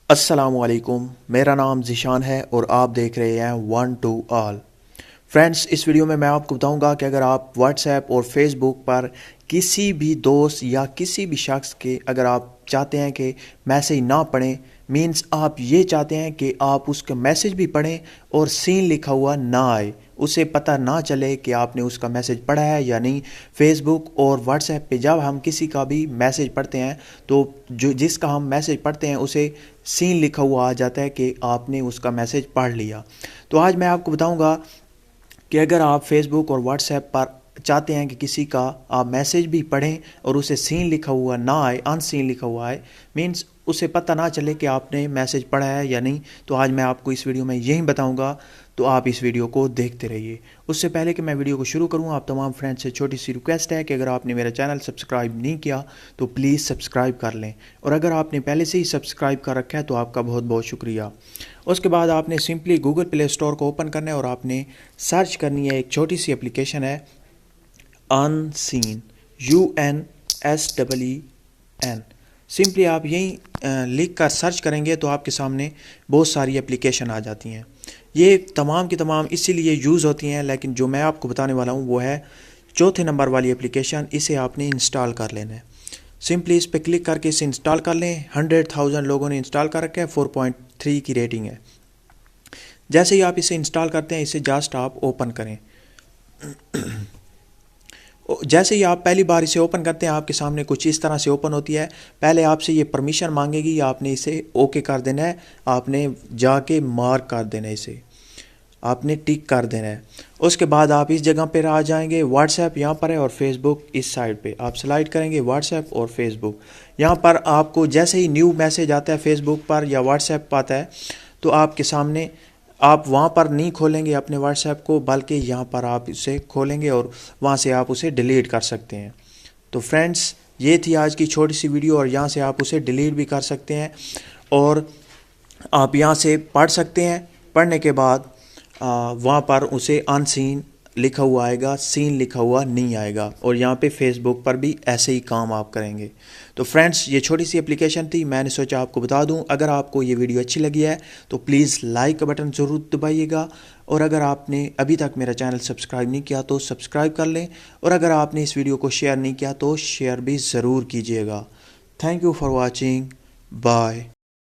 السلام علیکم، میرا نام ذیشان ہے اور آپ دیکھ رہے ہیں ون ٹو آل۔ فرینڈس، اس ویڈیو میں آپ کو بتاؤں گا کہ اگر آپ واٹس ایپ اور فیس بک پر کسی بھی دوست یا کسی بھی شخص کے اگر آپ چاہتے ہیں کہ میسیج نہ پڑھیں، مینس آپ یہ چاہتے ہیں کہ آپ اس کا میسیج بھی پڑھیں اور سین لکھا ہوا نہ آئے، اسے پتہ نہ چلے کہ آپ نے اس کا میسیج پڑھا ہے یا نہیں۔ فیس بک اور واٹس ایپ پہ جب ہم کسی کا بھی میسیج پڑھتے ہیں تو جس کا ہم میسیج پڑھتے ہیں اسے سین لکھا ہوا آ جاتا ہے کہ آپ نے اس کا میسیج پڑھ لیا۔ تو آج میں آپ کو بتاؤں گا کہ اگر آپ فیس بک اور واٹس ایپ پر چاہتے ہیں کہ کسی کا آپ میسیج بھی پڑھیں اور اسے سین لکھا ہوا نہ آئے، ان سین لکھا ہوا آئے، مینس اسے پتہ نہ چلے کہ آپ نے میسیج پڑھا ہے یا نہیں، تو آج میں آپ کو اس ویڈیو میں یہی بتاؤں گا، تو آپ اس ویڈیو کو دیکھتے رہیے۔ اس سے پہلے کہ میں ویڈیو کو شروع کروں، آپ تمام فرینڈ سے چھوٹی سی ریکویسٹ ہے کہ اگر آپ نے میرا چینل سبسکرائب نہیں کیا تو پلیز سبسکرائب کر لیں، اور اگر آپ نے پہلے سے ہی سبسکرائب کر رکھا ہے تو آپ کا بہت بہت شکریہ۔ اس کے بعد آپ نے سمپلی گوگل پلے اسٹور کو اوپن کرنا ہے اور آپ نے سرچ کرنی ہے، ایک چھوٹی سی اپلیکیشن ہے ان سین، UNSEEN۔ سمپلی آپ یہیں لکھ کر سرچ کریں گے تو آپ کے سامنے بہت ساری اپلیکیشن آ جاتی ہیں۔ یہ تمام کی تمام اسی لیے یوز ہوتی ہیں، لیکن جو میں آپ کو بتانے والا ہوں وہ ہے چوتھے نمبر والی اپلیکیشن، اسے آپ نے انسٹال کر لینا ہے۔ سمپلی اس پہ کلک کر کے اسے انسٹال کر لیں۔ 100,000 لوگوں نے انسٹال کر رکھا ہے، 4.3 کی ریٹنگ ہے۔ جیسے ہی آپ اسے انسٹال کرتے ہیں، اسے جسٹ آپ اوپن کریں۔ جیسے ہی آپ پہلی بار اسے اوپن کرتے ہیں، آپ کے سامنے کچھ اس طرح سے اوپن ہوتی ہے۔ پہلے آپ سے یہ پرمیشن مانگے گی، آپ نے اسے اوکے کر دینا ہے، آپ نے جا کے مارک کر دینا ہے، اسے آپ نے ٹک کر دینا ہے۔ اس کے بعد آپ اس جگہ پہ آ جائیں گے، واٹس ایپ یہاں پر ہے اور فیس بک اس سائڈ پہ، آپ سلائڈ کریں گے واٹس ایپ اور فیس بک۔ یہاں پر آپ کو جیسے ہی نیو میسیج آتا ہے فیس بک پر یا واٹس ایپ پر آتا ہے تو آپ کے سامنے آپ وہاں پر نہیں کھولیں گے اپنے واٹس ایپ کو، بلکہ یہاں پر آپ اسے کھولیں گے اور وہاں سے آپ اسے ڈیلیٹ کر سکتے ہیں۔ تو فرینڈس، یہ تھی آج کی چھوٹی سی ویڈیو، اور یہاں سے آپ اسے ڈیلیٹ بھی کر سکتے ہیں اور آپ یہاں سے پڑھ سکتے ہیں۔ پڑھنے کے بعد وہاں پر اسے ان سین لکھا ہوا آئے گا، سین لکھا ہوا نہیں آئے گا، اور یہاں پہ فیس بک پر بھی ایسے ہی کام آپ کریں گے۔ تو فرینڈس، یہ چھوٹی سی اپلیکیشن تھی، میں نے سوچا آپ کو بتا دوں۔ اگر آپ کو یہ ویڈیو اچھی لگی ہے تو پلیز لائک کا بٹن ضرور دبائیے گا، اور اگر آپ نے ابھی تک میرا چینل سبسکرائب نہیں کیا تو سبسکرائب کر لیں، اور اگر آپ نے اس ویڈیو کو شیئر نہیں کیا تو شیئر بھی ضرور کیجیے گا۔ Thank you for watching, bye.